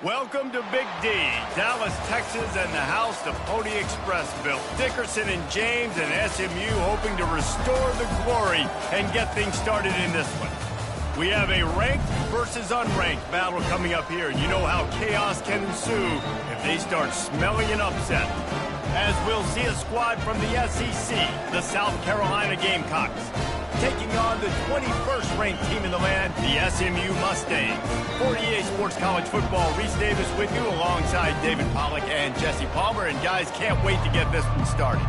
Welcome to Big D, Dallas, Texas, and the house the Pony Express built. Dickerson and James and SMU hoping to restore the glory and get things started in this one. We have a ranked versus unranked battle coming up here. You know how chaos can ensue if they start smelling an upset. As we'll see a squad from the SEC, the South Carolina Gamecocks, taking on the 21st ranked team in the land, the SMU Mustangs. 48 Sports College Football, Reese Davis with you alongside David Pollack and Jesse Palmer. And guys, can't wait to get this one started.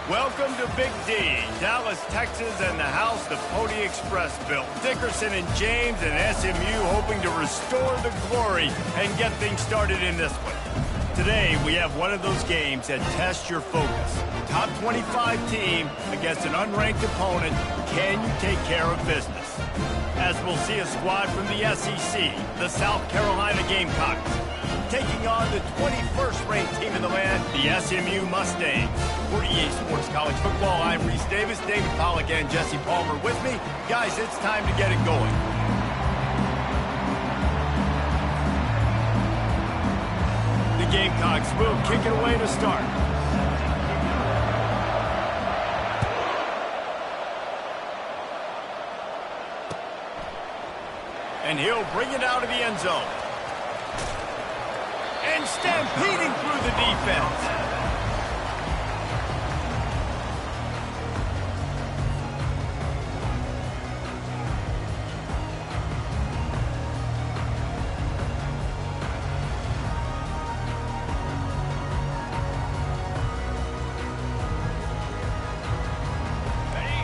Welcome to Big D, Dallas, Texas, and the house the Pony Express built. Dickerson and James and SMU hoping to restore the glory and get things started in this one. Today, we have one of those games that tests your focus. Top 25 team against an unranked opponent. Can you take care of business? As we'll see a squad from the SEC, the South Carolina Gamecocks, taking on the 21st ranked team in the land, the SMU Mustangs. 48 Sports College Football, I'm Reese Davis, David Pollack, and Jesse Palmer with me. Guys, it's time to get it going. The Gamecocks will kick it away to start. And he'll bring it out of the end zone. And stampeding through the defense.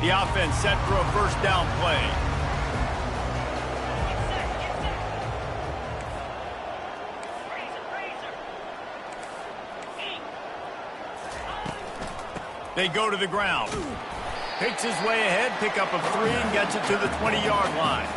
The offense set for a first down play. They go to the ground. Picks his way ahead, pick up of 3, and gets it to the 20-yard line.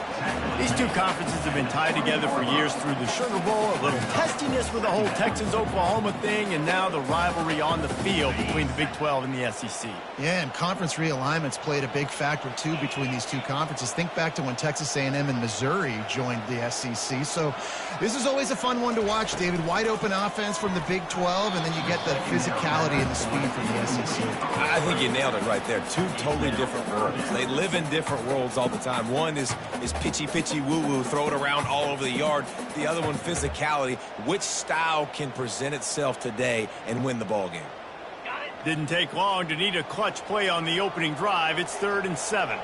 These two conferences have been tied together for years through the Sugar Bowl, a little testiness with the whole Texas-Oklahoma thing, and now the rivalry on the field between the Big 12 and the SEC. Yeah, and conference realignments played a big factor, too, between these two conferences. Think back to when Texas A&M and Missouri joined the SEC. So this is always a fun one to watch, David. Wide-open offense from the Big 12, and then you get the physicality and the speed from the SEC. I think you nailed it right there. Two totally different worlds. They live in different worlds all the time. One is pitchy woo-woo, throw it around all over the yard. The other one, physicality. Which style can present itself today and win the ball game? Didn't take long to need a clutch play on the opening drive. It's 3rd and 7.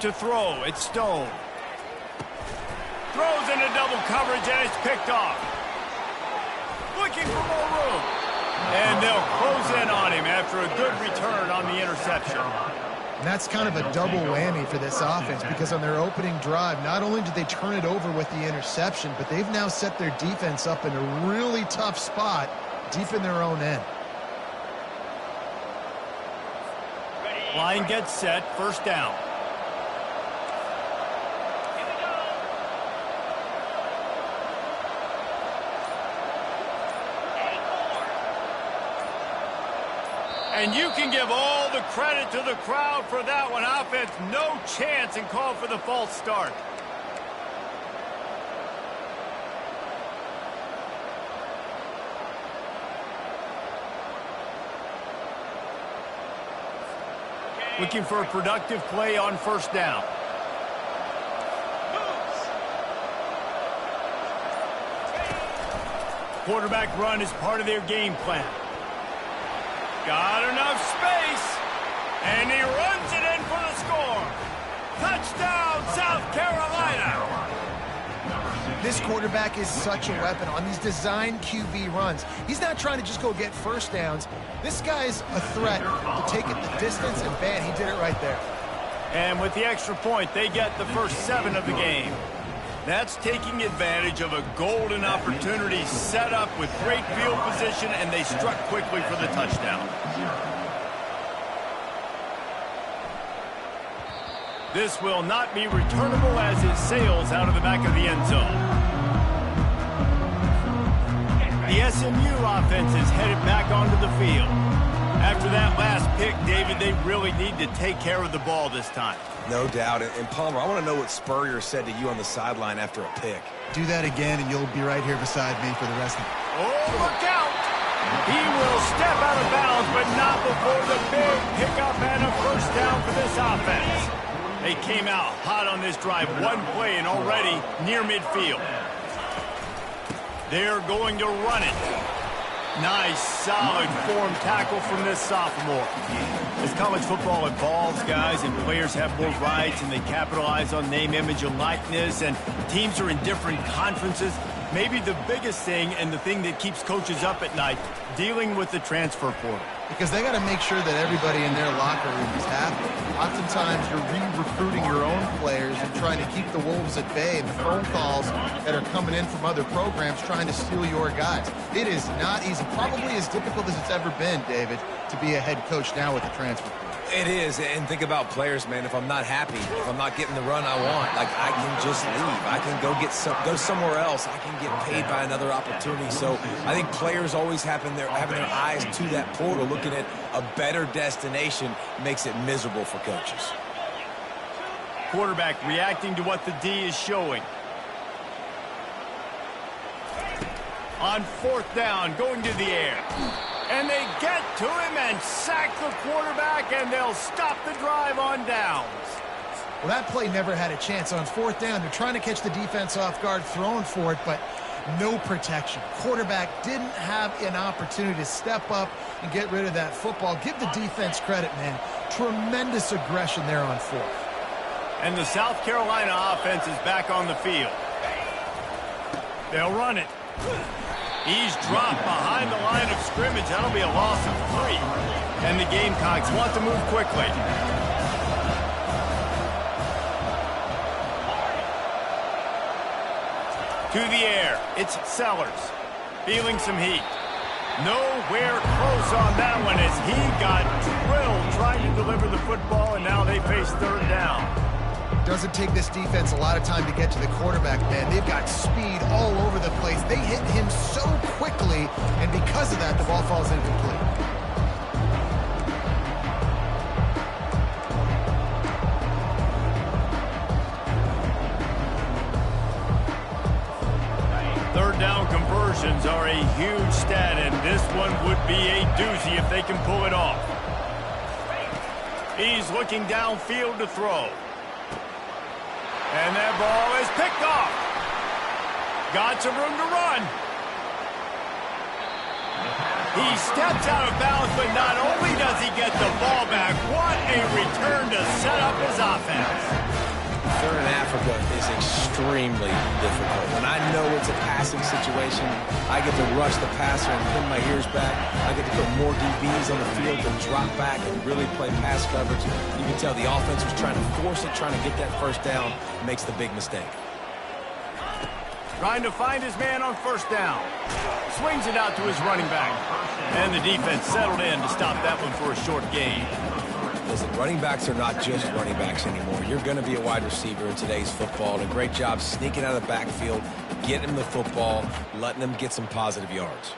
To throw, it's Stone. Throws into double coverage, and it's picked off. Looking for more room. And they'll close in on him after a good return on the interception. And that's kind of a double whammy for this offense, because on their opening drive, not only did they turn it over with the interception, but they've now set their defense up in a really tough spot deep in their own end. Line gets set, first down. And you can give all the credit to the crowd for that one. Offense, no chance, and call for the false start. Looking for a productive play on first down. Quarterback run is part of their game plan. Got enough space, and he runs it in for the score. Touchdown, South Carolina. This quarterback is such a weapon on these design QB runs. He's not trying to just go get first downs. This guy's a threat to take it the distance, and man, he did it right there. And with the extra point, they get the first 7 of the game. That's taking advantage of a golden opportunity set up with great field position, and they struck quickly for the touchdown. This will not be returnable as it sails out of the back of the end zone. The SMU offense is headed back onto the field. After that last pick, David, they really need to take care of the ball this time. No doubt. And Palmer, I want to know what Spurrier said to you on the sideline after a pick. Do that again, and you'll be right here beside me for the rest of it. Oh, look out! He will step out of bounds, but not before the big pickup and a first down for this offense. They came out hot on this drive. One play and already near midfield. They're going to run it. Nice, solid form tackle from this sophomore. As college football evolves, guys, and players have more rights and they capitalize on name, image, and likeness, and teams are in different conferences, maybe the biggest thing and the thing that keeps coaches up at night, dealing with the transfer portal. Because they got to make sure that everybody in their locker room is happy. Oftentimes, you're re-recruiting your own players and trying to keep the Wolves at bay, and the phone calls that are coming in from other programs trying to steal your guys. It is not easy. Probably as difficult as it's ever been, David, to be a head coach now with the transfer portal. It is, and think about players, man. If I'm not happy, if I'm not getting the run I want, like, I can just leave. I can go somewhere else. I can get paid by another opportunity. So I think players always having their eyes to that portal, looking at a better destination, makes it miserable for coaches. Quarterback reacting to what the D is showing. On fourth down, going to the air. And they get to him and sack the quarterback, and they'll stop the drive on downs. Well, that play never had a chance. On fourth down, they're trying to catch the defense off guard, throwing for it, but no protection. Quarterback didn't have an opportunity to step up and get rid of that football. Give the defense credit, man. Tremendous aggression there on fourth. And the South Carolina offense is back on the field. They'll run it. He's dropped behind the line of scrimmage. That'll be a loss of 3. And the Gamecocks want to move quickly. To the air. It's Sellers. Feeling some heat. Nowhere close on that one as he got drilled trying to deliver the football, and now they face third down. Doesn't take this defense a lot of time to get to the quarterback, man. They've got speed all over the place. They hit him so quickly, and because of that, the ball falls incomplete. Third down conversions are a huge stat, and this one would be a doozy if they can pull it off. He's looking downfield to throw. And that ball is picked off. Got some room to run. He steps out of bounds, but not only does he get the ball back, what a return to set up his offense. Third in Africa is extremely difficult. When I know it's a passing situation, I get to rush the passer and pin my ears back. I get to put more DBs on the field to drop back and really play pass coverage. You can tell the offense was trying to force it, trying to get that first down, makes the big mistake. Trying to find his man on first down. Swings it out to his running back. And the defense settled in to stop that one for a short gain. Listen, running backs are not just running backs anymore. You're going to be a wide receiver in today's football, and a great job sneaking out of the backfield, getting them the football, letting them get some positive yards.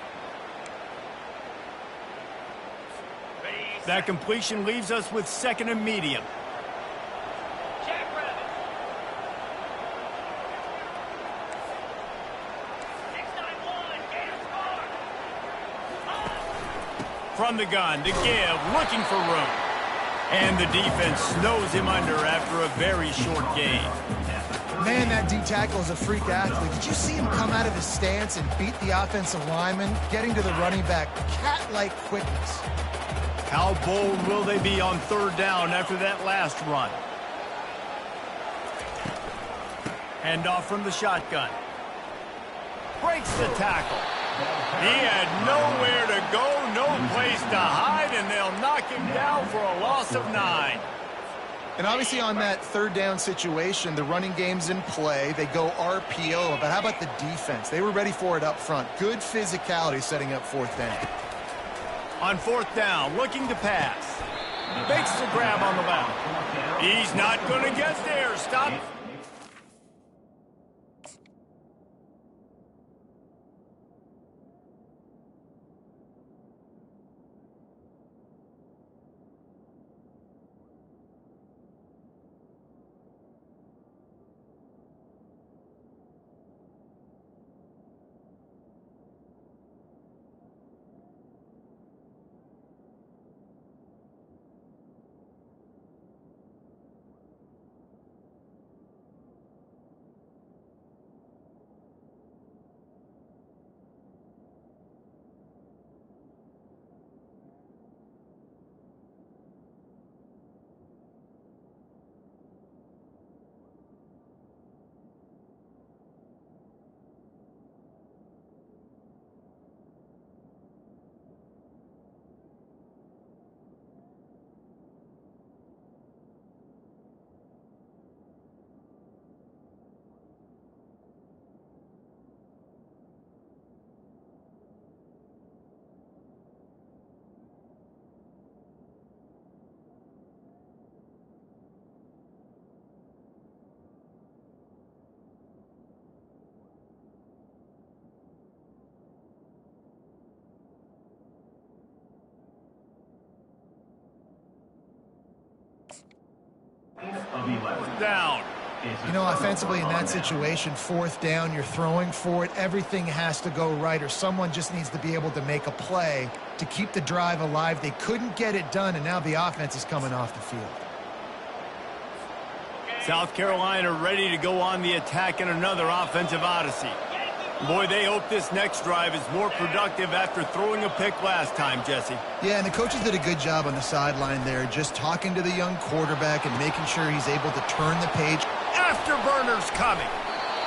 That completion leaves us with 2nd and medium. From the gun to give, looking for room. And the defense snows him under after a very short gain. Man, that D-tackle is a freak athlete. Did you see him come out of his stance and beat the offensive lineman, getting to the running back? Cat-like quickness. How bold will they be on 3rd down after that last run? Handoff from the shotgun. Breaks the tackle. He had nowhere to go, no place to hide, and they'll knock him down for a loss of 9. And obviously on that 3rd down situation, the running game's in play. They go RPO, but how about the defense? They were ready for it up front. Good physicality setting up 4th down. On 4th down, looking to pass. Makes the grab on the left. He's not going to get there. Stop. Down. You know, offensively in that situation, 4th down, you're throwing for it. Everything has to go right, or someone just needs to be able to make a play to keep the drive alive. They couldn't get it done, and now the offense is coming off the field. South Carolina ready to go on the attack in another offensive odyssey. Boy, they hope this next drive is more productive after throwing a pick last time, Jesse. Yeah, and the coaches did a good job on the sideline there, just talking to the young quarterback and making sure he's able to turn the page. Afterburners coming.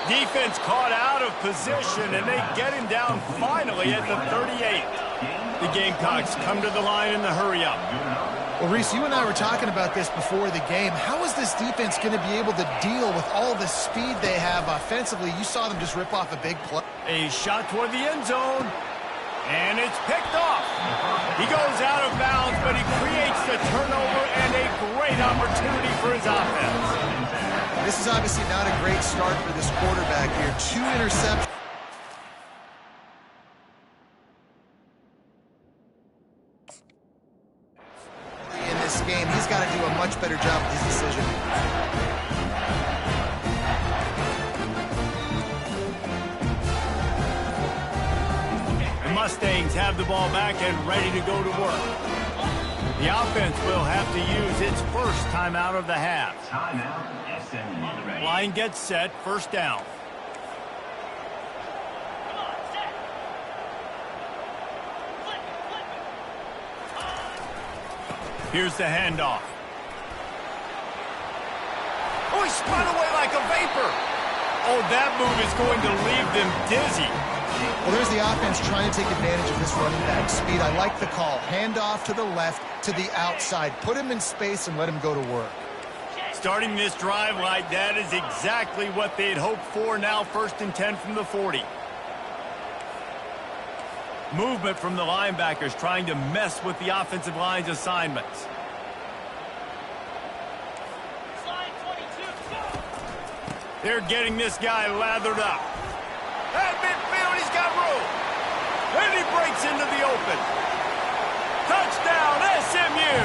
Defense caught out of position, and they get him down finally at the 38. The Gamecocks come to the line in the hurry-up. Well, Reese, you and I were talking about this before the game. How is this defense going to be able to deal with all the speed they have offensively? You saw them just rip off a big play. A shot toward the end zone, and it's picked off. He goes out of bounds, but he creates the turnover and a great opportunity for his offense. This is obviously not a great start for this quarterback here. 2 interceptions. In this game, he's got to do a much better job with his decision. The Mustangs have the ball back and ready to go to work. The offense will have to use its first timeout of the half. Line gets set, 1st down. Here's the handoff. Oh, he spun away like a vapor. Oh, that move is going to leave them dizzy. Well, there's the offense trying to take advantage of this running back speed. I like the call. Handoff to the left, to the outside. Put him in space and let him go to work. Starting this drive like that is exactly what they'd hoped for. Now 1st and 10 from the 40. Movement from the linebackers trying to mess with the offensive line's assignments. They're getting this guy lathered up. At midfield, he's got room. And he breaks into the open. Touchdown, SMU.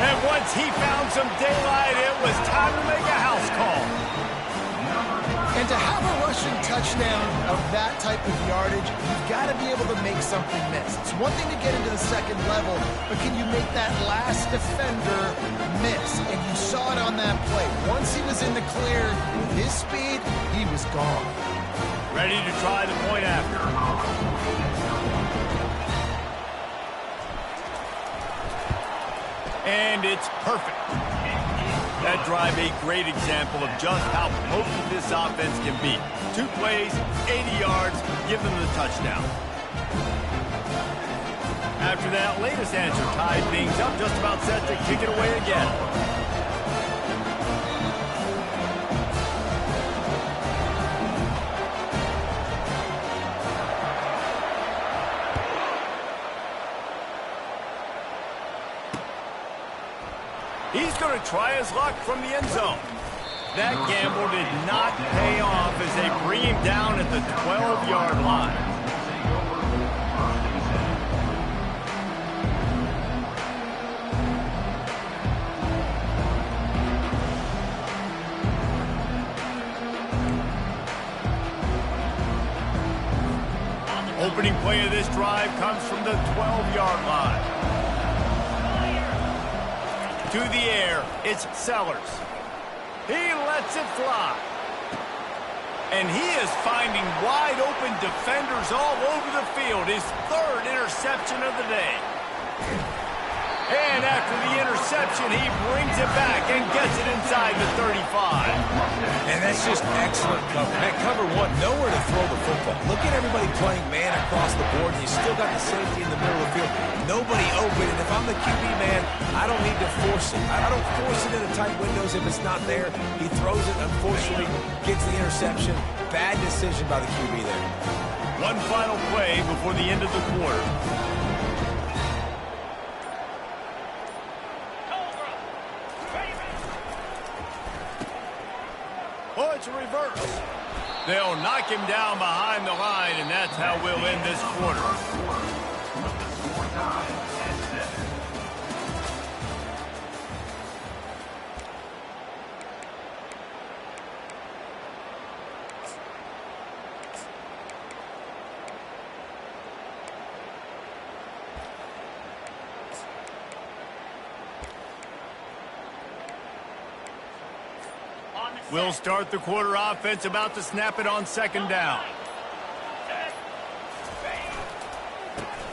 And once he found some daylight, it was time to make a house call. And to have a rushing touchdown of that type of yardage, you've got to be able to make something miss. It's one thing to get into the second level, but can you make that last defender miss? And you saw it on that play. Once he was in the clear, with his speed, he was gone. Ready to try the point after. And it's perfect. That drive a great example of just how potent this offense can be. 2 plays, 80 yards, give them the touchdown. After that latest answer tied things up, just about set to kick it away again. He's going to try his luck from the end zone. That gamble did not pay off as they bring him down at the 12-yard line. Opening play of this drive comes from the 12-yard line. To the air, it's Sellers. He lets it fly. And he is finding wide open defenders all over the field. His 3rd interception of the day. And after the interception, he brings it back and gets it inside the 35. And that's just excellent cover. That cover 1, nowhere to throw the football. Look at everybody playing man across the board, and you still got the safety in the middle of the field. Nobody open, and if I'm the QB man, I don't need to force it. I don't force it into tight windows if it's not there. He throws it, unfortunately, gets the interception. Bad decision by the QB there. One final play before the end of the quarter. Oh, it's a reverse. They'll knock him down behind the line, and that's how we'll end this quarter. We'll start the quarter offense, about to snap it on 2nd down.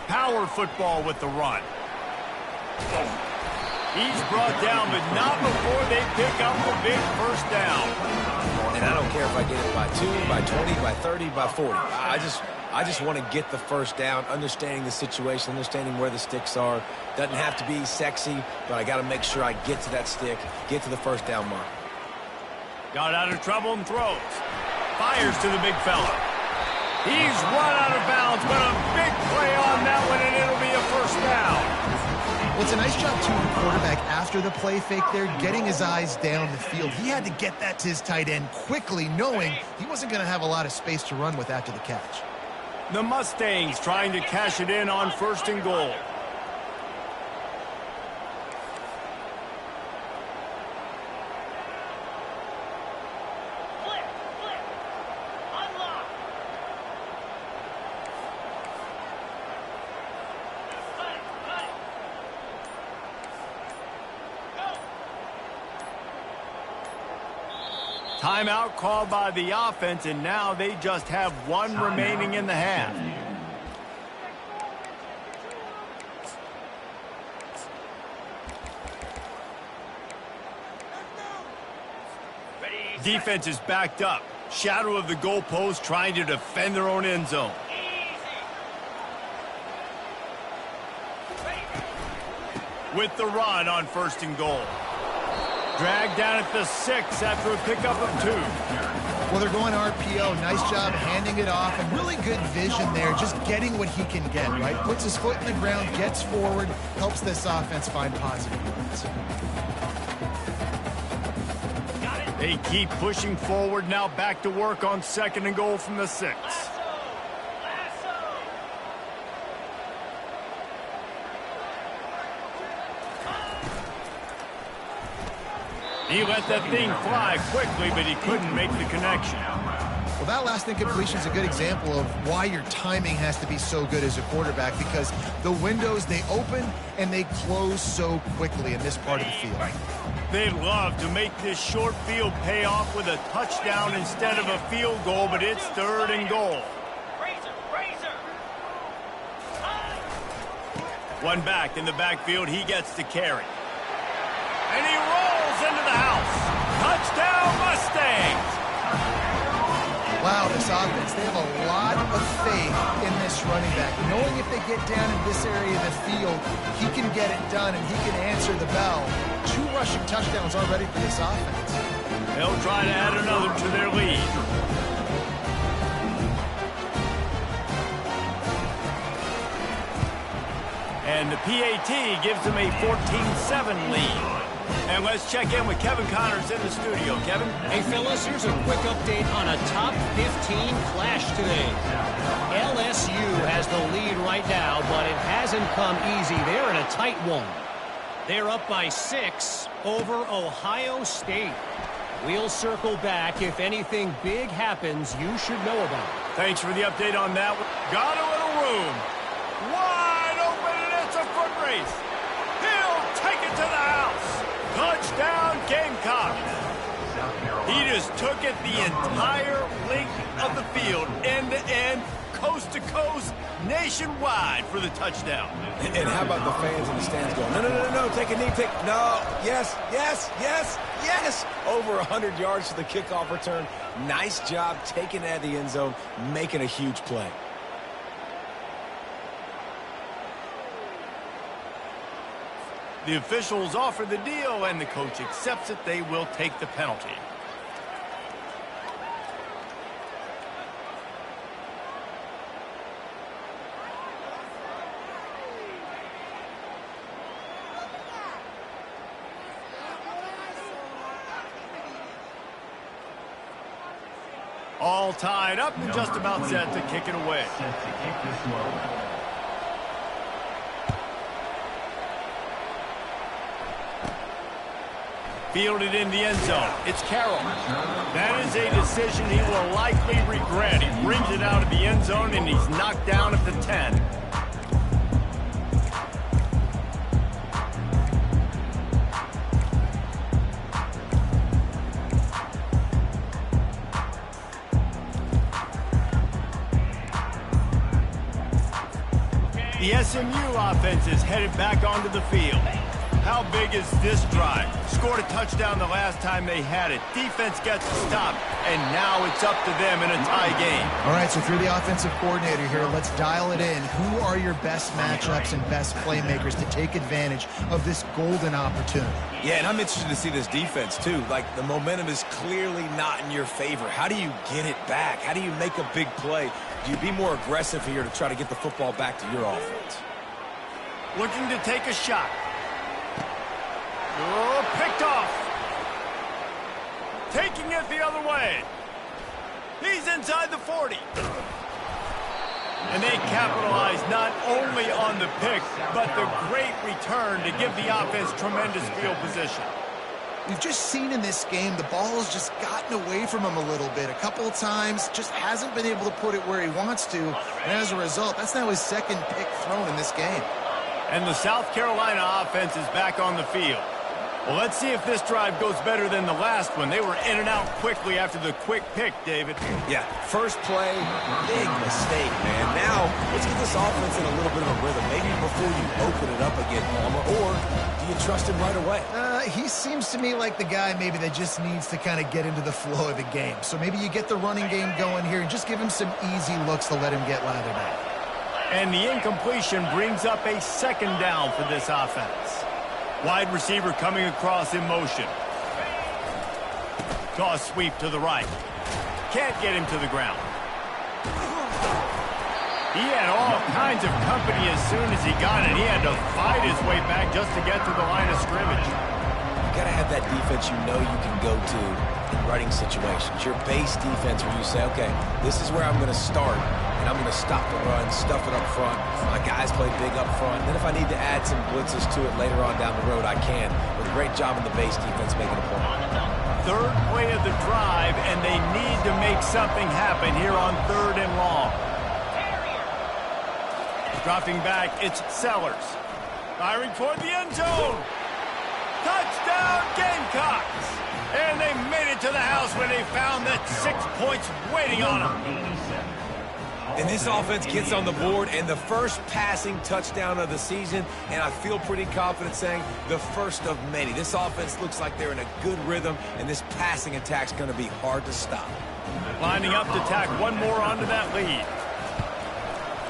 Power football with the run. He's brought down, but not before they pick up the big 1st down. And I don't care if I get it by 2, by 20, by 30, by 40. I just want to get the 1st down, understanding the situation, understanding where the sticks are. Doesn't have to be sexy, but I got to make sure I get to that stick, get to the 1st down mark. Got out of trouble and throws. Fires to the big fella. He's run out of bounds, but a big play on that one, and it'll be a 1st down. Well, it's a nice job, too, the quarterback, after the play fake there, getting his eyes down the field. He had to get that to his tight end quickly, knowing he wasn't going to have a lot of space to run with after the catch. The Mustangs trying to cash it in on 1st and goal. Timeout called by the offense, and now they just have 1 remaining in the half. Defense is backed up. Shadow of the goalpost, trying to defend their own end zone. With the run on 1st and goal. Dragged down at the 6 after a pickup of 2. Well, they're going RPO. Nice job handing it off, and really good vision there, just getting what he can get, right? Puts his foot in the ground, gets forward, helps this offense find positive yards. Got it. They keep pushing forward, now back to work on 2nd and goal from the 6. He let that thing fly quickly, but he couldn't make the connection. Well, that last incompletion is a good example of why your timing has to be so good as a quarterback, because the windows, they open and they close so quickly in this part of the field. They'd love to make this short field pay off with a touchdown instead of a field goal, but it's 3rd and goal. One back in the backfield, he gets to carry. And he rolls into the house. Touchdown, Mustangs! Wow, this offense, they have a lot of faith in this running back. Knowing if they get down in this area of the field, he can get it done and he can answer the bell. 2 rushing touchdowns already for this offense. They'll try to add another to their lead. And the PAT gives them a 14-7 lead. And let's check in with Kevin Connors in the studio. Kevin? Hey, fellas, here's a quick update on a top 15 clash today. LSU has the lead right now, but it hasn't come easy. They're in a tight one. They're up by 6 over Ohio State. We'll circle back. If anything big happens, you should know about it. Thanks for the update on that. Got a little room. Wide open, and it's a foot race. He'll take it to the house. Touchdown, Gamecocks. He just took it the entire length of the field, end to end, coast to coast, nationwide for the touchdown. And how about the fans in the stands going, no, no, no, no, no, take a knee, no, yes, yes, yes, yes. Over 100 yards to the kickoff return. Nice job taking it out of the end zone, making a huge play. The officials offer the deal, and the coach accepts it. They will take the penalty. All tied up and just about set to kick it away. Fielded in the end zone. It's Carroll. That is a decision he will likely regret. He brings it out of the end zone, and he's knocked down at the 10. The SMU offense is headed back onto the field. How big is this drive? Scored a touchdown the last time they had it. Defense gets a stop, and now it's up to them in a tie game. All right, so through the offensive coordinator here, let's dial it in. Who are your best matchups and best playmakers to take advantage of this golden opportunity? Yeah, and I'm interested to see this defense, too. Like, the momentum is clearly not in your favor. How do you get it back? How do you make a big play? Do you be more aggressive here to try to get the football back to your offense? Looking to take a shot. Oh, picked off. Taking it the other way. He's inside the 40. And they capitalize not only on the pick, but the great return to give the offense tremendous field position. We've just seen in this game the ball has just gotten away from him a little bit. A couple of times, just hasn't been able to put it where he wants to. And as a result, that's now his 2nd pick thrown in this game. And the South Carolina offense is back on the field. Well, let's see if this drive goes better than the last one. They were in and out quickly after the quick pick, David. Yeah, first play, big mistake, man. Now, let's get this offense in a little bit of a rhythm. Maybe before you open it up again, Palmer, or do you trust him right away? He seems to me like the guy maybe that just needs to kind of get into the flow of the game. So maybe you get the running game going here and just give him some easy looks to let him get lathered out. And the incompletion brings up a 2nd down for this offense. Wide receiver coming across in motion. Toss sweep to the right. Can't get him to the ground. He had all kinds of company as soon as he got it. He had to fight his way back just to get to the line of scrimmage. You got to have that defense you know you can go to in running situations. Your base defense where you say, okay, this is where I'm going to start, and I'm going to stop the run, stuff it up front. My guys play big up front. Then if I need to add some blitzes to it later on down the road, I can. With a great job in the base defense making a point. Third play of the drive, and they need to make something happen here on 3rd and long. Dropping back, it's Sellers. Firing toward the end zone. Touchdown, Gamecocks! And they made it to the house when they found that 6 points waiting on them. And this offense gets on the board, and the first passing touchdown of the season, and I feel pretty confident saying the first of many. This offense looks like they're in a good rhythm, and this passing attack's going to be hard to stop. Lining up to tack one more onto that lead.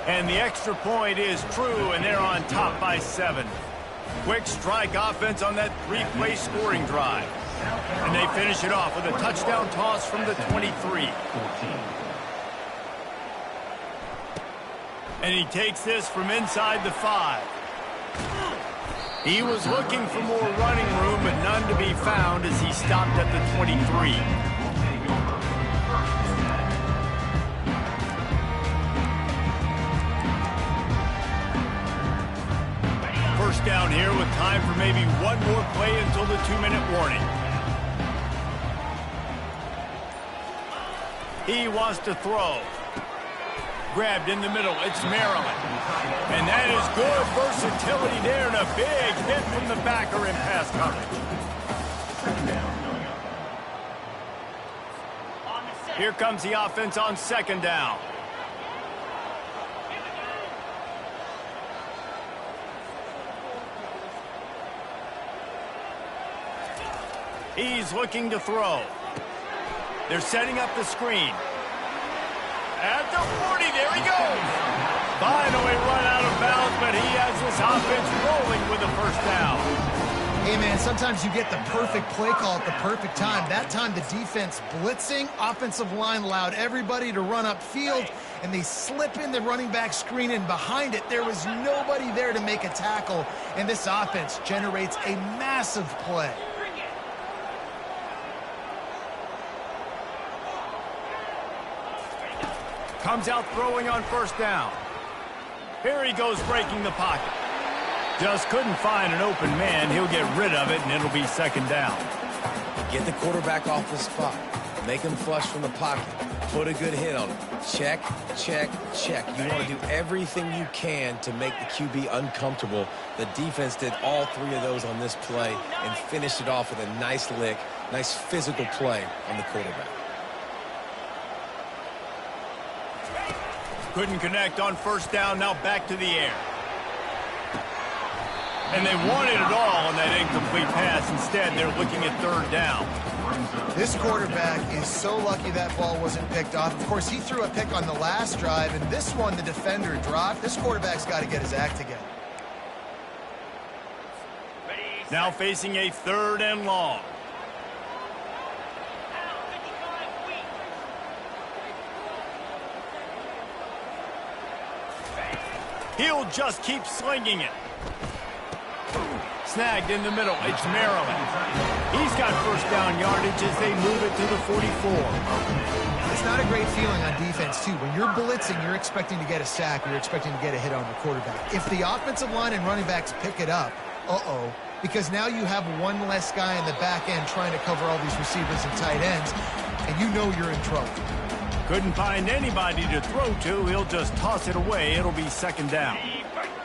And the extra point is true, and they're on top by 7. Quick strike offense on that 3-play scoring drive. And they finish it off with a touchdown toss from the 23. And he takes this from inside the 5. He was looking for more running room, but none to be found as he stopped at the 23. First down here with time for maybe one more play until the 2-minute warning. He wants to throw. Grabbed in the middle, it's Maryland. And that is good versatility there, and a big hit from the backer in pass coverage. Here comes the offense on 2nd down. He's looking to throw. They're setting up the screen. At the 40, there he goes. Finally run out of bounds, but he has this offense rolling with a first down. Hey, man, sometimes you get the perfect play call at the perfect time. That time the defense blitzing, offensive line allowed everybody to run upfield, and they slip in the running back screen, and behind it there was nobody there to make a tackle, and this offense generates a massive play. Comes out throwing on 1st down. Here he goes breaking the pocket. Just couldn't find an open man. He'll get rid of it, and it'll be 2nd down. Get the quarterback off the spot. Make him flush from the pocket. Put a good hit on him. Check, check, check. You want to do everything you can to make the QB uncomfortable. The defense did all 3 of those on this play and finished it off with a nice lick, nice physical play on the quarterback. Couldn't connect on 1st down, now back to the air. And they wanted it all on that incomplete pass. Instead, they're looking at 3rd down. This quarterback is so lucky that ball wasn't picked off. Of course, he threw a pick on the last drive, and this one the defender dropped. This quarterback's got to get his act together. Now facing a 3rd and long. He'll just keep slinging it. Snagged in the middle. It's Maryland. He's got 1st down yardage as they move it to the 44. It's not a great feeling on defense, too. When you're blitzing, you're expecting to get a sack. You're expecting to get a hit on the quarterback. If the offensive line and running backs pick it up, because now you have one less guy in the back end trying to cover all these receivers and tight ends, and you know you're in trouble. Couldn't find anybody to throw to. He'll just toss it away. It'll be 2nd down.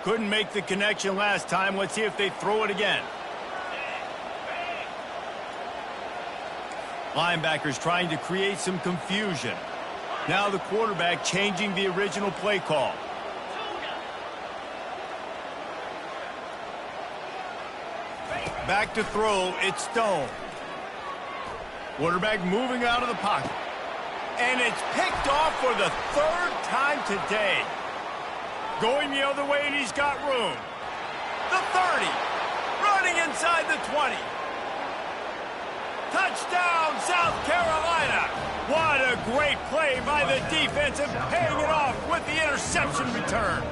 Couldn't make the connection last time. Let's see if they throw it again. Linebackers trying to create some confusion. Now the quarterback changing the original play call. Back to throw. It's Stone. Quarterback moving out of the pocket. And it's picked off for the 3rd time today. Going the other way, and he's got room. The 30. Running inside the 20. Touchdown, South Carolina. What a great play by the defense and paying it off with the interception return.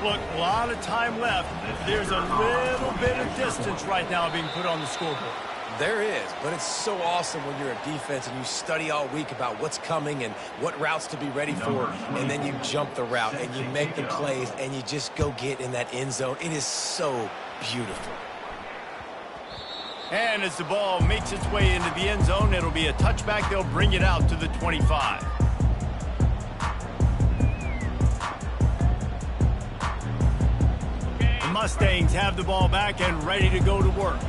Look, a lot of time left. There's a little bit of distance right now being put on the scoreboard. There is, but it's so awesome when you're a defense and you study all week about what's coming and what routes to be ready for, and then you jump the route and you make the plays and you just go get in that end zone. It is so beautiful. And as the ball makes its way into the end zone, it'll be a touchback. They'll bring it out to the 25. The Mustangs have the ball back and ready to go to work.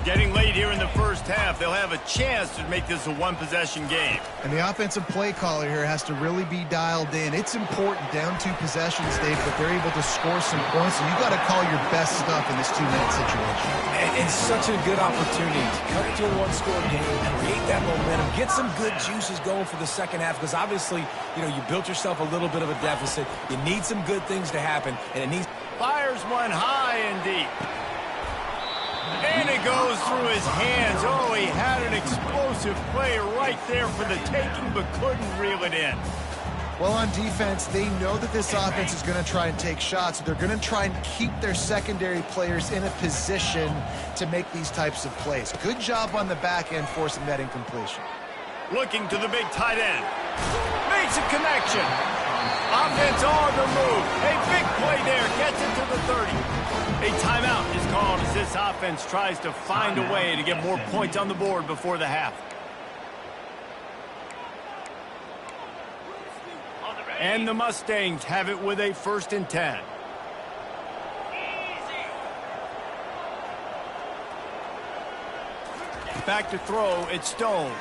Getting late here in the first half, they'll have a chance to make this a one-possession game. And the offensive play caller here has to really be dialed in. It's important down 2 possessions, Dave, but they're able to score some points, and you've got to call your best stuff in this 2-minute situation. And it's such a good opportunity to cut it to a one-score game, create that momentum, get some good juices going for the second half, because obviously, you built yourself a little bit of a deficit. You need some good things to happen, and it needs... Fires one high and deep. And it goes through his hands. Oh, he had an explosive play right there for the taking, but couldn't reel it in. Well, on defense, they know that this offense is going to try and take shots. They're going to try and keep their secondary players in a position to make these types of plays. Good job on the back end forcing that incompletion. Looking to the big tight end. Makes a connection. Offense on the move. A big play there. Gets it to the 30. A timeout is called as this offense tries to find a way to get more points on the board before the half. And the Mustangs have it with a 1st and 10. Back to throw, it's Stone.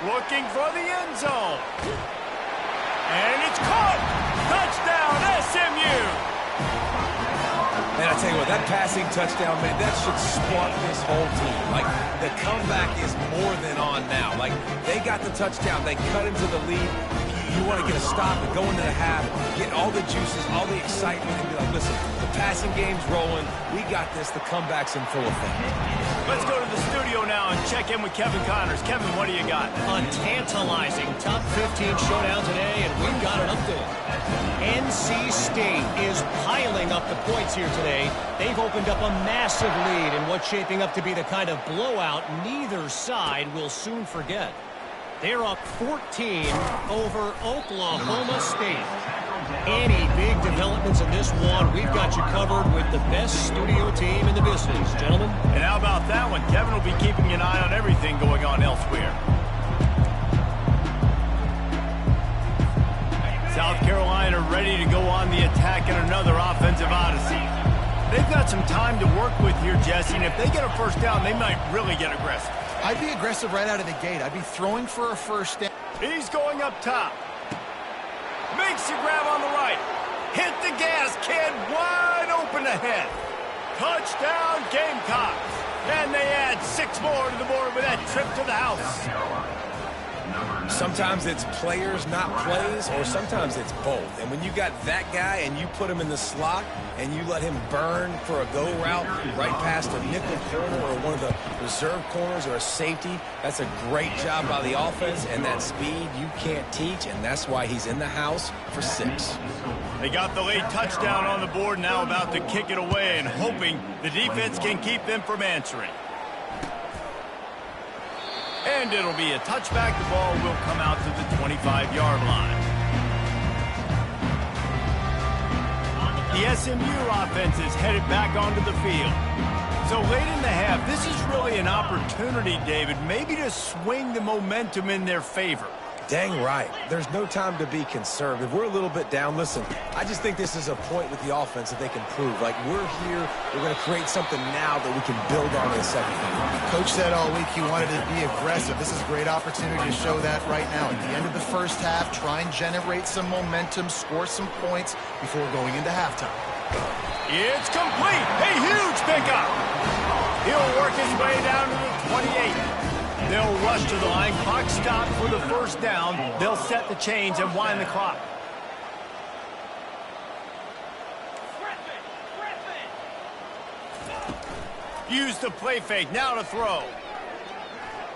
Looking for the end zone. And it's caught! Touchdown, SMU! Man, I tell you what, that passing touchdown, man, that should spark this whole team. Like, the comeback is more than on now. Like, they got the touchdown. They cut into the lead. You want to get a stop and go into the half, get all the juices, all the excitement, and be like, listen, the passing game's rolling. We got this. The comeback's in full effect. Let's go to the studio now and check in with Kevin Connors. Kevin, what do you got? A tantalizing top 15 showdown today, and we've got an update. NC State is piling up the points here today. They've opened up a massive lead in what's shaping up to be the kind of blowout neither side will soon forget. They're up 14 over Oklahoma State. Any big developments in this one, we've got you covered with the best studio team in the business, gentlemen. And how about that one? Kevin will be keeping an eye on everything going on elsewhere. South Carolina ready to go on the attack in another offensive odyssey. They've got some time to work with here, Jesse, and if they get a first down, they might really get aggressive. I'd be aggressive right out of the gate. I'd be throwing for a first down. He's going up top. Makes the grab on the right. Hit the gas, kid. Wide open ahead. Touchdown, Gamecocks. And they add 6 more to the board with that trip to the house. Sometimes it's players, not plays, or sometimes it's both. And when you got that guy and you put him in the slot and you let him burn for a go route right past a nickel corner or one of the reserve corners or a safety, that's a great job by the offense, and that speed you can't teach, and that's why he's in the house for 6. They got the late touchdown on the board, now about to kick it away and hoping the defense can keep them from answering. And it'll be a touchback. The ball will come out to the 25-yard line. The SMU offense is headed back onto the field. So late in the half, this is really an opportunity, David, maybe to swing the momentum in their favor. Dang right. There's no time to be conservative. We're a little bit down. Listen, I just think this is a point with the offense that they can prove. Like, we're here. We're going to create something now that we can build on in the second half. Coach said all week he wanted to be aggressive. This is a great opportunity to show that right now. At the end of the first half, try and generate some momentum, score some points before going into halftime. It's complete. A huge pickup. He'll work his way down to the 28. They'll rush to the line. Clock stopped for the first down. They'll set the chains and wind the clock. Use the play fake. Now to throw.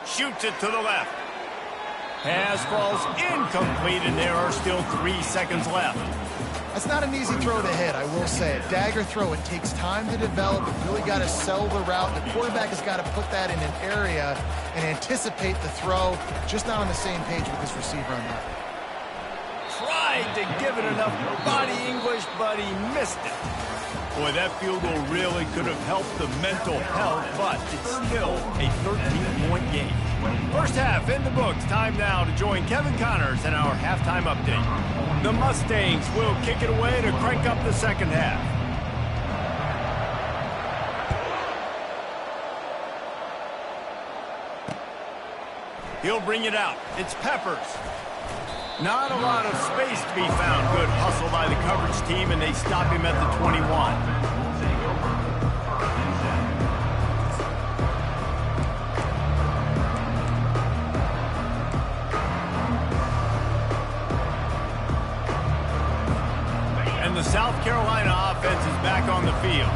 Shoots it to the left. Pass falls incomplete, and there are still 3 seconds left. That's not an easy throw to hit, I will say it. Dagger throw, it takes time to develop. You've really got to sell the route. The quarterback has got to put that in an area and anticipate the throw. Just not on the same page with this receiver on that. Tried to give it enough body English, but he missed it. Boy, that field goal really could have helped the mental health, but it's still a 13-point game. First half in the books. Time now to join Kevin Connors in our halftime update. The Mustangs will kick it away to crank up the second half. He'll bring it out. It's Peppers. Not a lot of space to be found. Good hustle by the coverage team, and they stop him at the 21. And the South Carolina offense is back on the field.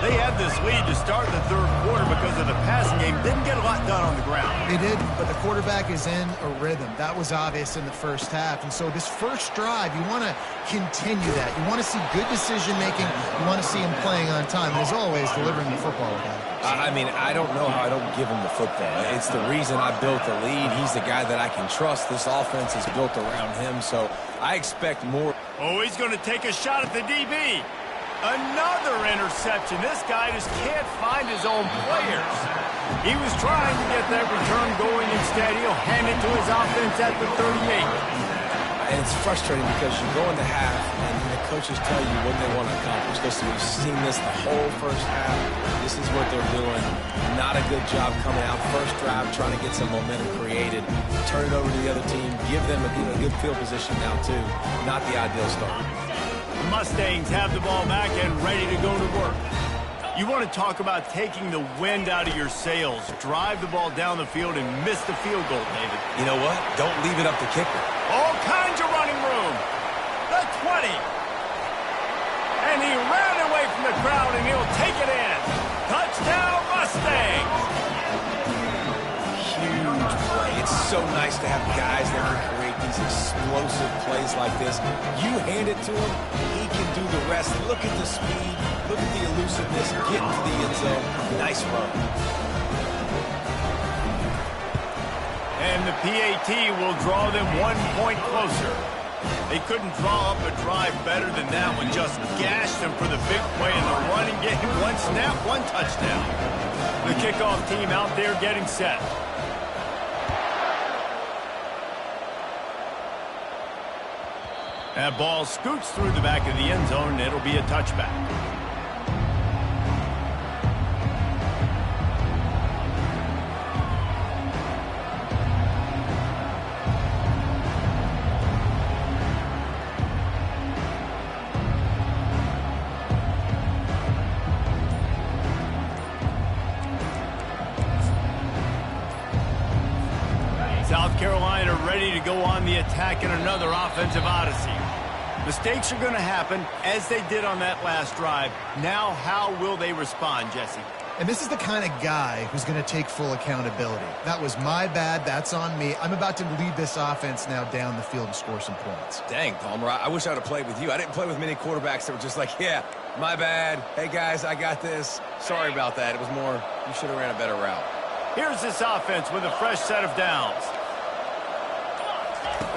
They had this lead to start the third quarter because of the passing game. Didn't get a lot done on the ground. They did, but the quarterback is in a rhythm. That was obvious in the first half. And so this first drive, you want to continue that. You want to see good decision-making. You want to see him playing on time. And as always, delivering the football. I mean, I don't know how I don't give him the football. It's the reason I built the lead. He's the guy that I can trust. This offense is built around him, so I expect more. Oh, he's going to take a shot at the DB. Another interception. This guy just can't find his own players. He was trying to get that return going. Instead, he'll hand it to his offense at the 38. And it's frustrating because you go into half and the coaches tell you what they want to accomplish. Listen, we've seen this the whole first half. This is what they're doing. Not a good job coming out first drive, trying to get some momentum created. Turn it over to the other team. Give them a good field position now, too. Not the ideal start. The Mustangs have the ball back and ready to go to work. You want to talk about taking the wind out of your sails. Drive the ball down the field and miss the field goal, David. You know what? Don't leave it up to kicker. All kinds of running room. The 20. And he ran away from the crowd, and he'll take it in. Touchdown, Mustangs. Huge play. It's so nice to have guys that can create these explosive plays like this. You hand it to him, he can do the rest. Look at the speed. Look at the elusiveness. Get into the end zone. Nice run. And the PAT will draw them 1 point closer. They couldn't draw up a drive better than that one. Just gashed them for the big play in the running game. One snap, one touchdown. The kickoff team out there getting set. That ball scoots through the back of the end zone, and it'll be a touchback. South Carolina ready to go on the attack in another offensive odyssey. Mistakes are going to happen, as they did on that last drive. Now, how will they respond, Jesse? And this is the kind of guy who's going to take full accountability. That was my bad. That's on me. I'm about to lead this offense now down the field and score some points. Dang, Palmer, I wish I would have played with you. I didn't play with many quarterbacks that were just like, yeah, my bad. Hey, guys, I got this. Sorry about that. It was more, you should have ran a better route. Here's this offense with a fresh set of downs.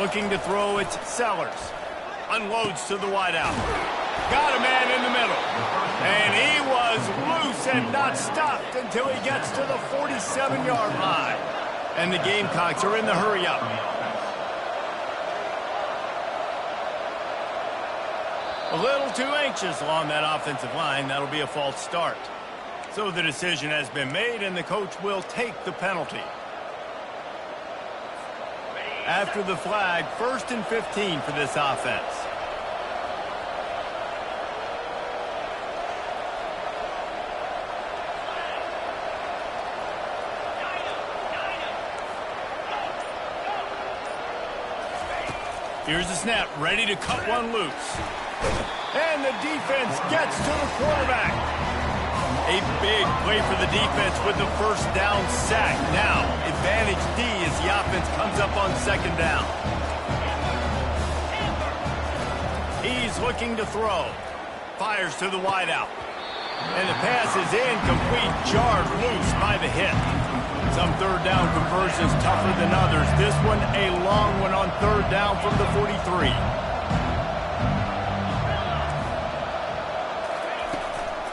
Looking to throw, it's Sellers. Unloads to the wideout. Got a man in the middle. And he was loose and not stopped until he gets to the 47-yard line. And the Gamecocks are in the hurry-up. A little too anxious along that offensive line. That'll be a false start. So the decision has been made, and the coach will take the penalty. After the flag, 1st and 15 for this offense. Here's the snap, ready to cut one loose. And the defense gets to the quarterback. A big play for the defense with the first down sack. Now, advantage D as the offense comes up on second down. He's is looking to throw. Fires to the wideout. And the pass is incomplete, jarred loose by the hit. Some third down conversions tougher than others. This one a long one on third down from the 43.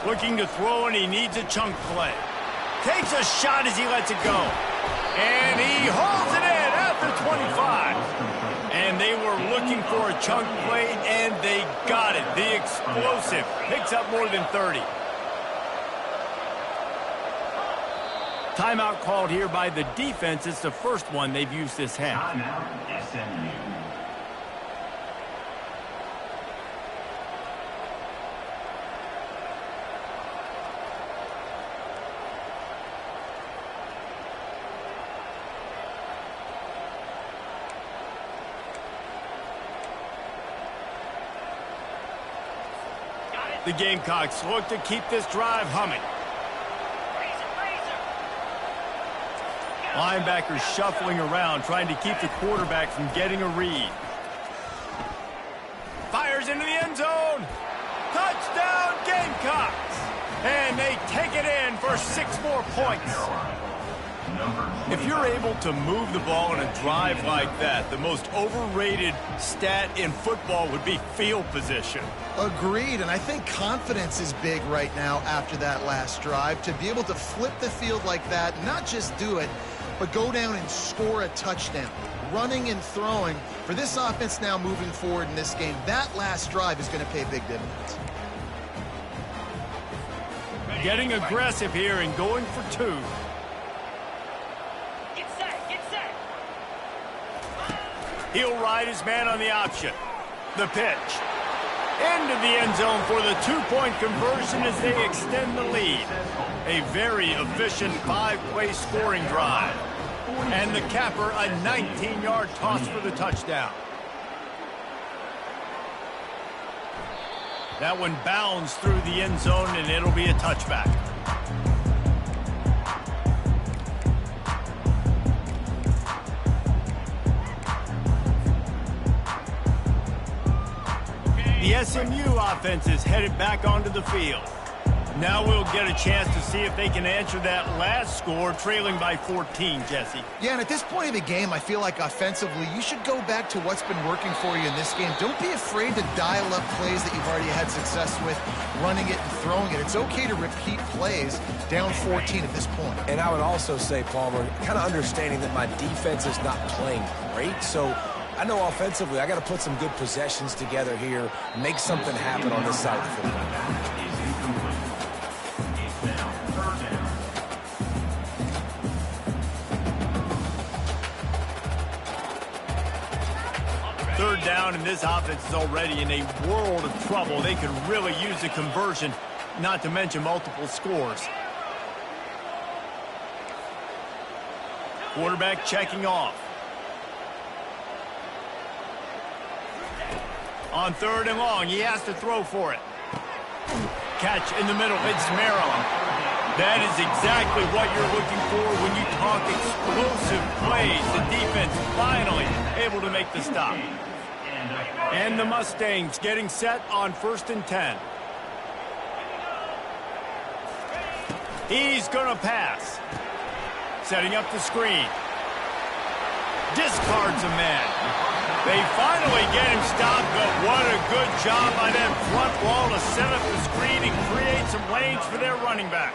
Looking to throw, and he needs a chunk play. Takes a shot as he lets it go. And he holds it in at the 25. And they were looking for a chunk play, and they got it. The explosive picks up more than 30. Timeout called here by the defense. It's the first one they've used this half. The Gamecocks look to keep this drive humming. Linebackers shuffling around, trying to keep the quarterback from getting a read. Fires into the end zone. Touchdown, Gamecocks! And they take it in for 6 more points. If you're able to move the ball in a drive like that, the most overrated stat in football would be field position. Agreed, and I think confidence is big right now after that last drive. To be able to flip the field like that, not just do it, but go down and score a touchdown. Running and throwing, for this offense now moving forward in this game, that last drive is going to pay big dividends. Getting aggressive here and going for 2. He'll ride his man on the option. The pitch. Into the end zone for the 2-point conversion as they extend the lead. A very efficient 5-play scoring drive. And the capper, a 19-yard toss for the touchdown. That one bounds through the end zone, and it'll be a touchback. The SMU offense is headed back onto the field. Now we'll get a chance to see if they can answer that last score, trailing by 14, Jesse. Yeah, and at this point of the game, I feel like offensively, you should go back to what's been working for you in this game. Don't be afraid to dial up plays that you've already had success with, running it and throwing it. It's okay to repeat plays down 14 at this point. And I would also say, Palmer, kind of understanding that my defense is not playing great, so I know offensively I got to put some good possessions together here, make something happen on this side of the football. Third down, and this offense is already in a world of trouble. They could really use a conversion, not to mention multiple scores. Quarterback checking off. On 3rd and long, he has to throw for it. Catch in the middle, it's Maryland. That is exactly what you're looking for when you talk explosive plays. The defense finally able to make the stop. And the Mustangs getting set on 1st and 10. He's going to pass. Setting up the screen. Discards a man. They finally get him stopped, but what a good job by that front wall to set up the screen and create some lanes for their running back.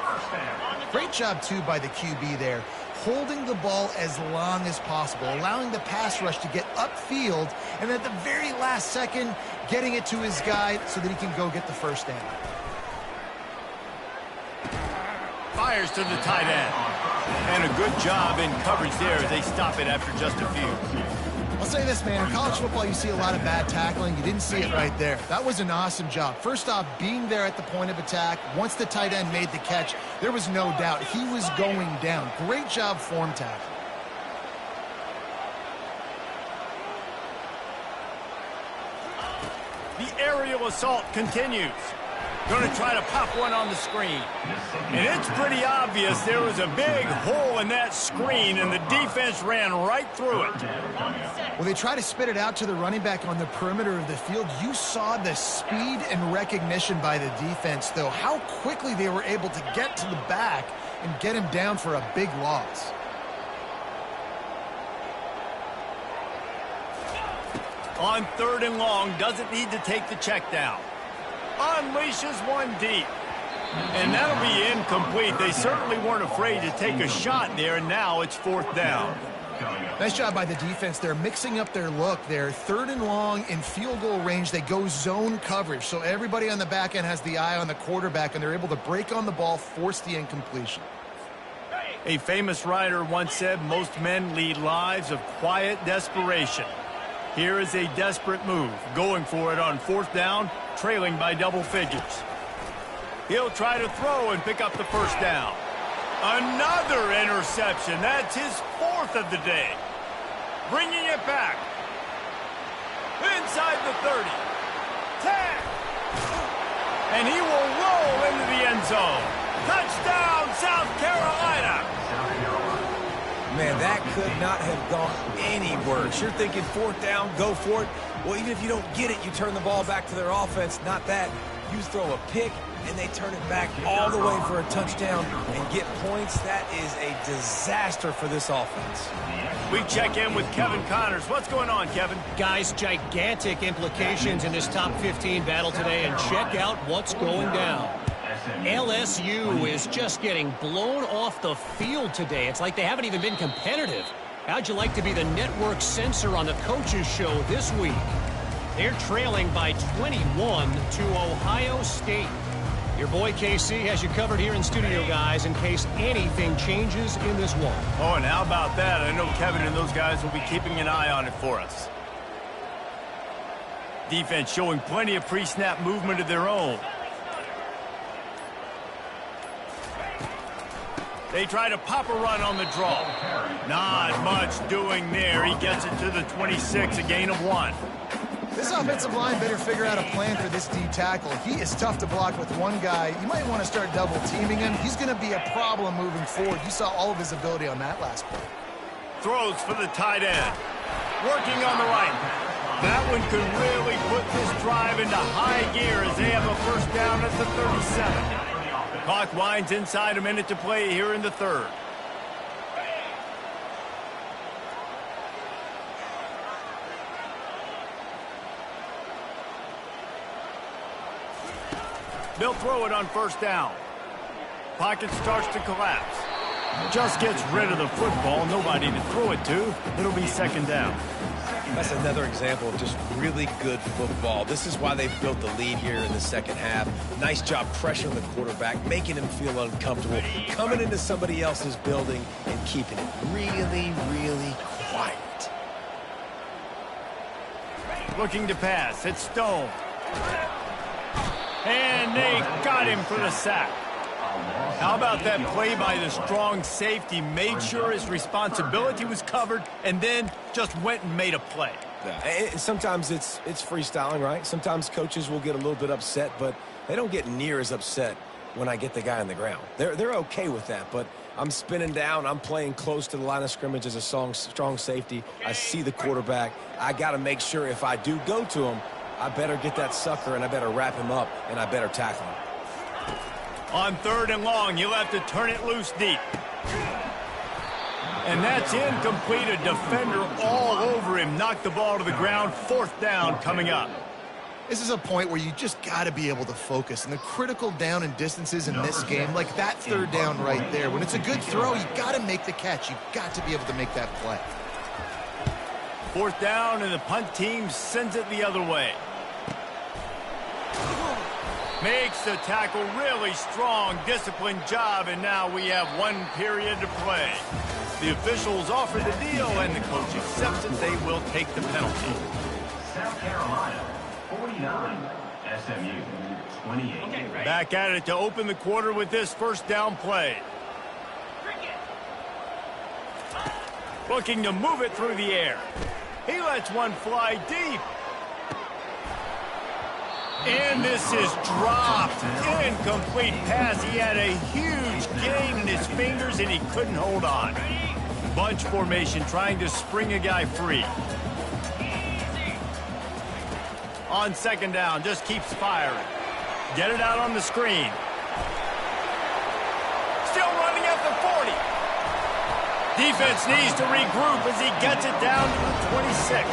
Great job, too, by the QB there, holding the ball as long as possible, allowing the pass rush to get upfield, and at the very last second, getting it to his guy so that he can go get the first down. Fires to the tight end. And a good job in coverage there as they stop it after just a few. I'll say this, man. In college football, you see a lot of bad tackling. You didn't see it right there. That was an awesome job. First off, being there at the point of attack. Once the tight end made the catch, there was no doubt he was going down. Great job form tackle. The aerial assault continues. Going to try to pop one on the screen. And it's pretty obvious there was a big hole in that screen, and the defense ran right through it. Well, they try to spit it out to the running back on the perimeter of the field. You saw the speed and recognition by the defense, though, how quickly they were able to get to the back and get him down for a big loss. On 3rd and long, doesn't need to take the check down. Unleashes one deep. And that'll be incomplete. They certainly weren't afraid to take a shot there, and now it's 4th down. Nice job by the defense. They're mixing up their look. They're 3rd and long in field goal range. They go zone coverage, so everybody on the back end has the eye on the quarterback, and they're able to break on the ball, force the incompletion. A famous writer once said, most men lead lives of quiet desperation. Here is a desperate move, going for it on 4th down, trailing by double figures. He'll try to throw and pick up the 1st down. Another interception. That's his 4th of the day. Bringing it back. Inside the 30. 10. And he will roll into the end zone. Touchdown, South Carolina. Man, that could not have gone any worse. You're thinking 4th down, go for it. Well, even if you don't get it, you turn the ball back to their offense. Not that. You throw a pick, and they turn it back all the way for a touchdown and get points. That is a disaster for this offense. We check in with Kevin Connors. What's going on, Kevin? Guys, gigantic implications in this top 15 battle today, and check out what's going down. LSU is just getting blown off the field today. It's like they haven't even been competitive. How'd you like to be the network censor on the coaches show this week? They're trailing by 21 to Ohio State. Your boy KC has you covered here in studio, guys, in case anything changes in this one. Oh, and how about that? I know Kevin and those guys will be keeping an eye on it for us. Defense showing plenty of pre-snap movement of their own. They try to pop a run on the draw. Not much doing there. He gets it to the 26, a gain of 1. This offensive line better figure out a plan for this D tackle. He is tough to block with one guy. You might want to start double teaming him. He's going to be a problem moving forward. You saw all of his ability on that last play. Throws for the tight end. Working on the right. That one could really put this drive into high gear as they have a 1st down at the 37. Clock winds inside a minute to play here in the 3rd. They'll throw it on 1st down. Pocket starts to collapse. Just gets rid of the football. Nobody to throw it to. It'll be 2nd down. That's another example of just really good football. This is why they've built the lead here in the 2nd half. Nice job pressuring the quarterback, making him feel uncomfortable, coming into somebody else's building and keeping it really, really quiet. Looking to pass. It's Stone. And they got him for the sack. How about that play by the strong safety? Made sure his responsibility was covered and then just went and made a play. Yeah. Sometimes it's freestyling, right? Sometimes coaches will get a little bit upset, but they don't get near as upset when I get the guy on the ground. They're okay with that, but I'm spinning down. I'm playing close to the line of scrimmage as a strong safety. I see the quarterback. I got to make sure if I do go to him, I better get that sucker and I better wrap him up and I better tackle him. On 3rd and long, you'll have to turn it loose deep. And that's incomplete. A defender all over him. Knocked the ball to the ground. 4th down coming up. This is a point where you just got to be able to focus. And the critical down and distances in this game, like that 3rd down right there, when it's a good throw, you got to make the catch. You got to be able to make that play. 4th down, and the punt team sends it the other way. Makes the tackle really strong, disciplined job, and now we have 1 period to play. The officials offer the deal, and the coach accepts it. They will take the penalty. South Carolina, 49. SMU, 28. Back at it to open the quarter with this 1st down play. Looking to move it through the air. He lets one fly deep. And this is dropped. Incomplete pass. He had a huge gain in his fingers, and he couldn't hold on. Bunch formation, trying to spring a guy free. On second down, just keeps firing. Get it out on the screen. Still running at the 40. Defense needs to regroup as he gets it down to the 26.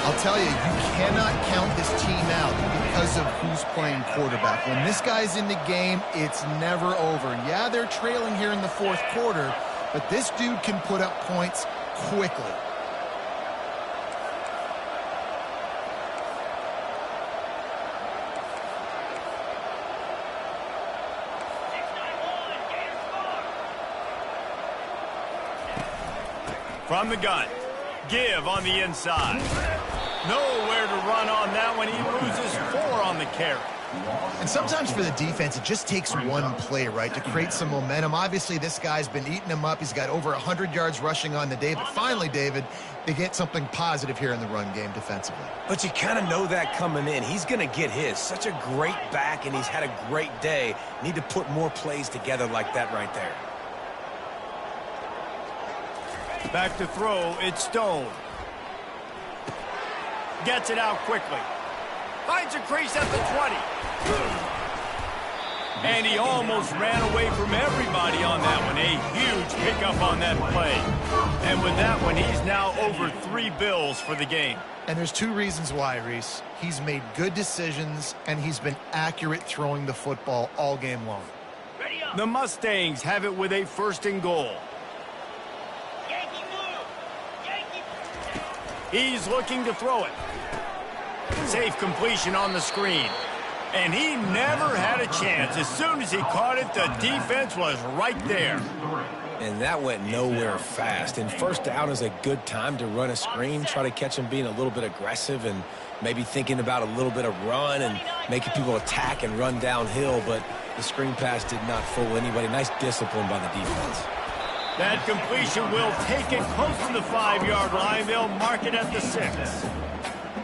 I'll tell you, you cannot count this team out because of who's playing quarterback. When this guy's in the game, it's never over. Yeah, they're trailing here in the fourth quarter, but this dude can put up points quickly. From the gun, give on the inside. Nowhere to run on that one. He loses 4 on the carry. And sometimes for the defense, it just takes one play, right, to create some momentum. Obviously, this guy's been eating him up. He's got over 100 yards rushing on the day. But finally, David, they get something positive here in the run game defensively. But you kind of know that coming in. He's going to get his. Such a great back, and he's had a great day. Need to put more plays together like that right there. Back to throw, it's Stone. Gets it out quickly. Finds a crease at the 20. And he almost ran away from everybody on that one. A huge pickup on that play. And with that one, he's now over 3 bills for the game. And there's 2 reasons why, Reese. He's made good decisions, and he's been accurate throwing the football all game long. The Mustangs have it with a 1st and goal. He's looking to throw it. Safe completion on the screen. And he never had a chance. As soon as he caught it, the defense was right there. And that went nowhere fast. And 1st down is a good time to run a screen, try to catch him being a little bit aggressive and maybe thinking about a little bit of run and making people attack and run downhill. But the screen pass did not fool anybody. Nice discipline by the defense. That completion will take it close to the 5-yard line. They'll mark it at the 6.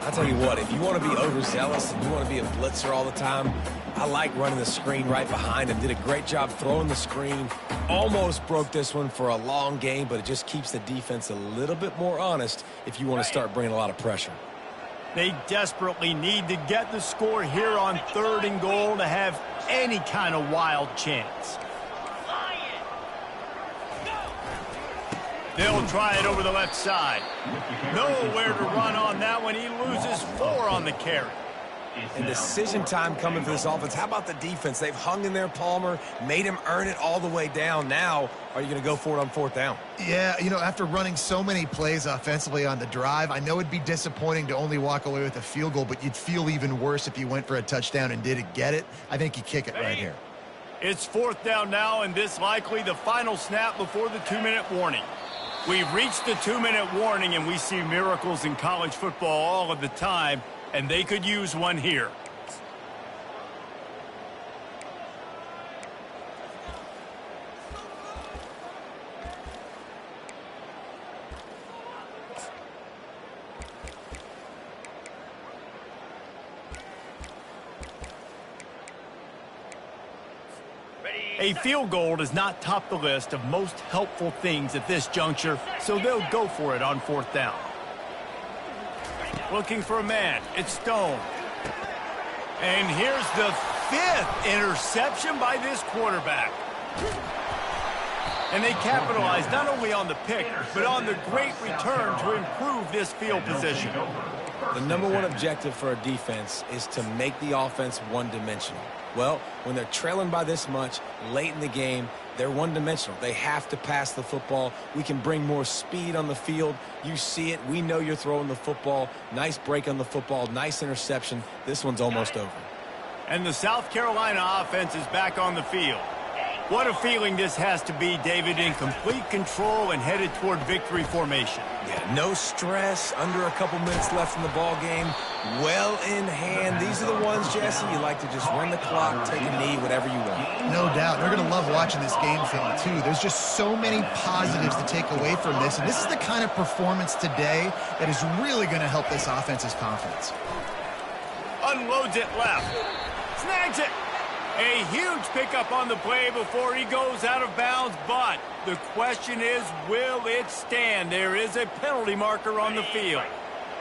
I'll tell you what, if you want to be overzealous and you want to be a blitzer all the time, I like running the screen right behind him. Did a great job throwing the screen. Almost broke this one for a long game, but it just keeps the defense a little bit more honest if you want to start bringing a lot of pressure. They desperately need to get the score here on 3rd and goal to have any kind of wild chance. They'll try it over the left side. Nowhere to run on that one. He loses 4 on the carry. And decision time coming for this offense. How about the defense? They've hung in there, Palmer, made him earn it all the way down. Now, are you going to go for it on 4th down? Yeah, you know, after running so many plays offensively on the drive, I know it'd be disappointing to only walk away with a field goal, but you'd feel even worse if you went for a touchdown and didn't get it. I think you kick it right here. It's 4th down now, and this likely the final snap before the 2-minute warning. We've reached the 2-minute warning, and we see miracles in college football all of the time, and they could use one here. A field goal does not top the list of most helpful things at this juncture, so they'll go for it on 4th down. Looking for a man. It's Stone. And here's the 5th interception by this quarterback. And they capitalize not only on the pick, but on the great return to improve this field position. The #1 objective for a defense is to make the offense one-dimensional. Well, when they're trailing by this much late in the game, they're one-dimensional. They have to pass the football. We can bring more speed on the field. You see it. We know you're throwing the football. Nice break on the football. Nice interception. This one's almost over. And the South Carolina offense is back on the field. What a feeling this has to be, David, in complete control and headed toward victory formation. Yeah, no stress, under a couple minutes left in the ball game, well in hand. These are the ones, Jesse, you like to just run the clock, take a knee, whatever you want. No doubt. They're going to love watching this game film, too. There's just so many positives to take away from this, and this is the kind of performance today that is really going to help this offense's confidence. unloads it left. Snags it. A huge pickup on the play before he goes out of bounds, but the question is, will it stand? There is a penalty marker on the field.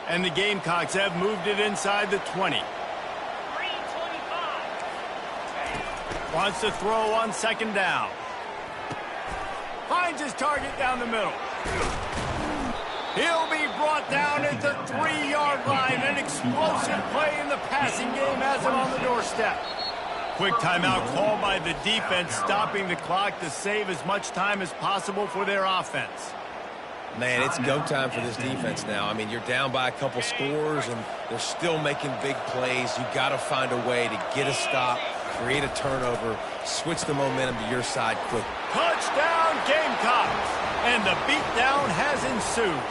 And the Gamecocks have moved it inside the 20. Wants to throw on second down. Finds his target down the middle. He'll be brought down at the 3-yard line. An explosive play in the passing game has him on the doorstep. Quick timeout called by the defense, stopping the clock to save as much time as possible for their offense. Man, it's go time for this defense now. I mean, you're down by a couple scores, and they're still making big plays. You got to find a way to get a stop, create a turnover, switch the momentum to your side quick. Touchdown, Gamecocks! And the beatdown has ensued.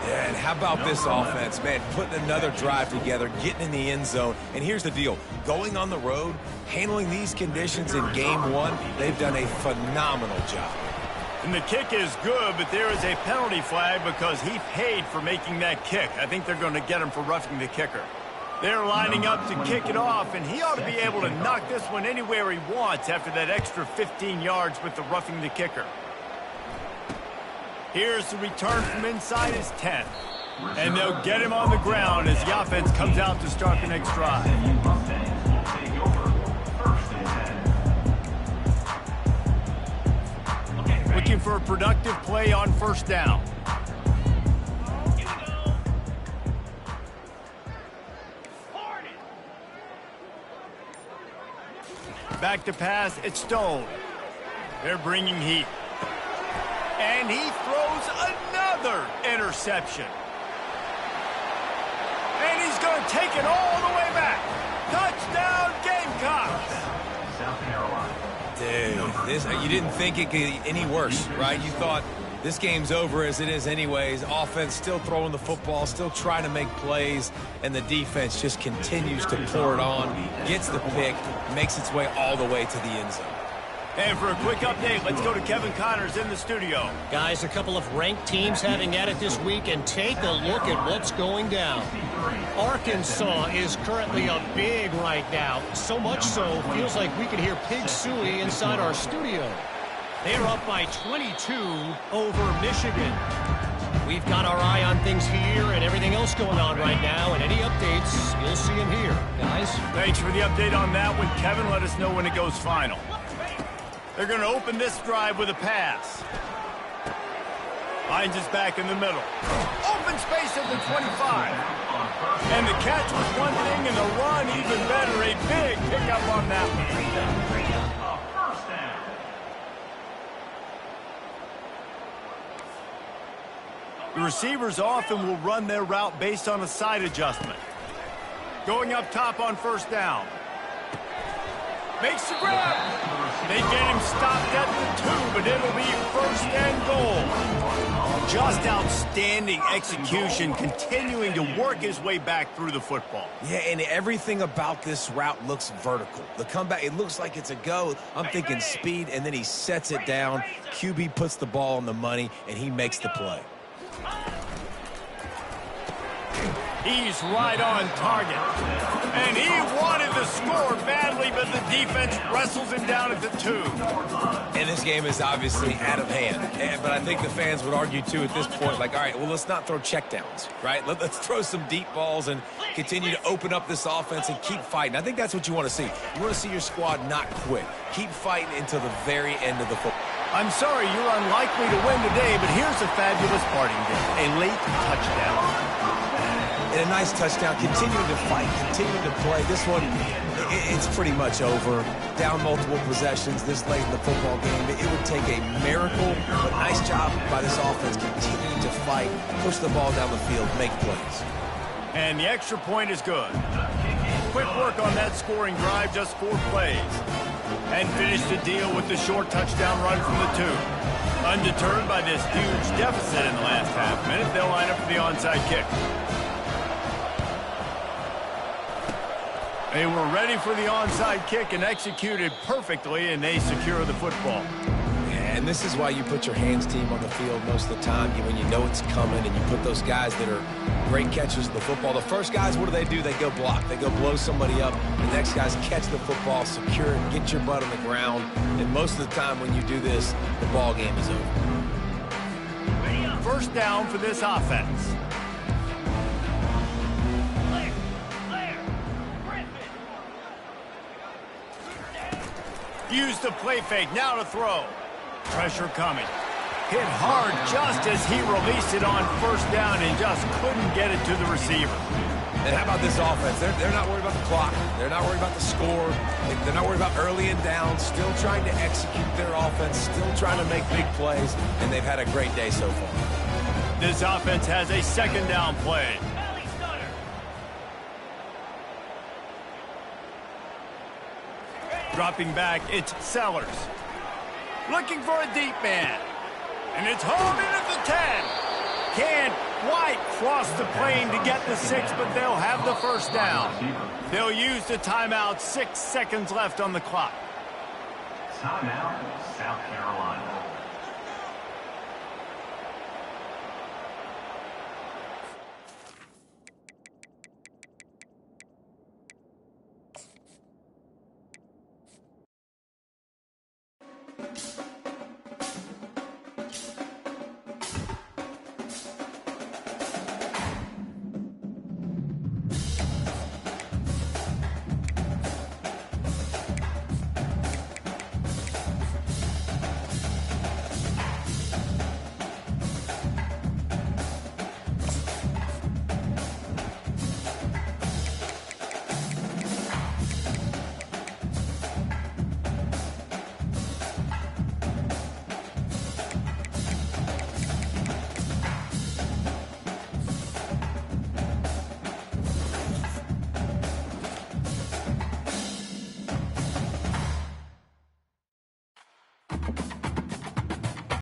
Yeah, and how about this offense, man, putting another drive together, getting in the end zone. And here's the deal. Going on the road, handling these conditions in game one, they've done a phenomenal job. And the kick is good, but there is a penalty flag because he paid for making that kick. I think they're going to get him for roughing the kicker. They're lining up to kick it off, and he ought to be able to knock this one anywhere he wants after that extra 15 yards with the roughing the kicker. Here's the return from inside his 10. And they'll get him on the ground as the offense comes out to start the next drive. Looking for a productive play on first down. Back to pass, it's Stone. They're bringing heat. And he throws another interception. And he's going to take it all the way back. Touchdown, Gamecocks! South Carolina. Dude, you didn't think it could get any worse, right? You thought this game's over as it is anyways. Offense still throwing the football, still trying to make plays, and the defense just continues to pour it on, gets the pick, makes its way all the way to the end zone. And for a quick update, let's go to Kevin Connors in the studio. Guys, a couple of ranked teams having at it this week, and take a look at what's going down. Arkansas is currently a big right now. So much so, feels like we can hear Pig Suey inside our studio. They're up by 22 over Michigan. We've got our eye on things here and everything else going on right now, and any updates, you'll see them here. Guys? Thanks for the update on that one, Kevin. Let us know when it goes final. They're going to open this drive with a pass. Finds us back in the middle. Open space at the 25. And the catch was one thing, and the run even better. A big pickup on that one. The receivers often will run their route based on a side adjustment. Going up top on first down. Makes the grab. They get him stopped at the 2, but it'll be first and goal. Just outstanding execution, continuing to work his way back through the football. Yeah, and everything about this route looks vertical. The comeback, it looks like it's a go. I'm thinking speed, and then he sets it down. QB puts the ball on the money, and he makes the play. He's right on target. And he wanted to score badly, but the defense wrestles him down at the 2. And this game is obviously out of hand. But I think the fans would argue, too, at this point, like, all right, well, let's not throw checkdowns, right? Let's throw some deep balls and continue to open up this offense and keep fighting. I think that's what you want to see. You want to see your squad not quit. Keep fighting until the very end of the football. I'm sorry you're unlikely to win today, but here's a fabulous parting game. A late touchdown. And a nice touchdown, continuing to fight, continuing to play. This one, it's pretty much over. Down multiple possessions this late in the football game. It would take a miracle, but nice job by this offense continuing to fight, push the ball down the field, make plays. And the extra point is good. Quick work on that scoring drive, just 4 plays. And finish the deal with the short touchdown run from the 2. Undeterred by this huge deficit in the last half minute, they'll line up for the onside kick. They were ready for the onside kick and executed perfectly, and they secure the football. And and this is why you put your hands team on the field most of the time when you know it's coming, and you put those guys that are great catchers of the football. The first guys, what do? They go block. They go blow somebody up. The next guys catch the football, secure it, get your butt on the ground. And most of the time when you do this, the ball game is over. First down for this offense. Use the play fake, now to throw. Pressure coming. Hit hard just as he released it on first down and just couldn't get it to the receiver. And how about this offense? They're not worried about the clock. They're not worried about the score. They're not worried about early and down. Still trying to execute their offense. Still trying to make big plays. And they've had a great day so far. This offense has a second down play. Dropping back, it's Sellers. Looking for a deep man. And it's home in at the 10. Can White cross the plane to get the 6, but they'll have the first down. They'll use the timeout, 6 seconds left on the clock. Timeout, South Carolina.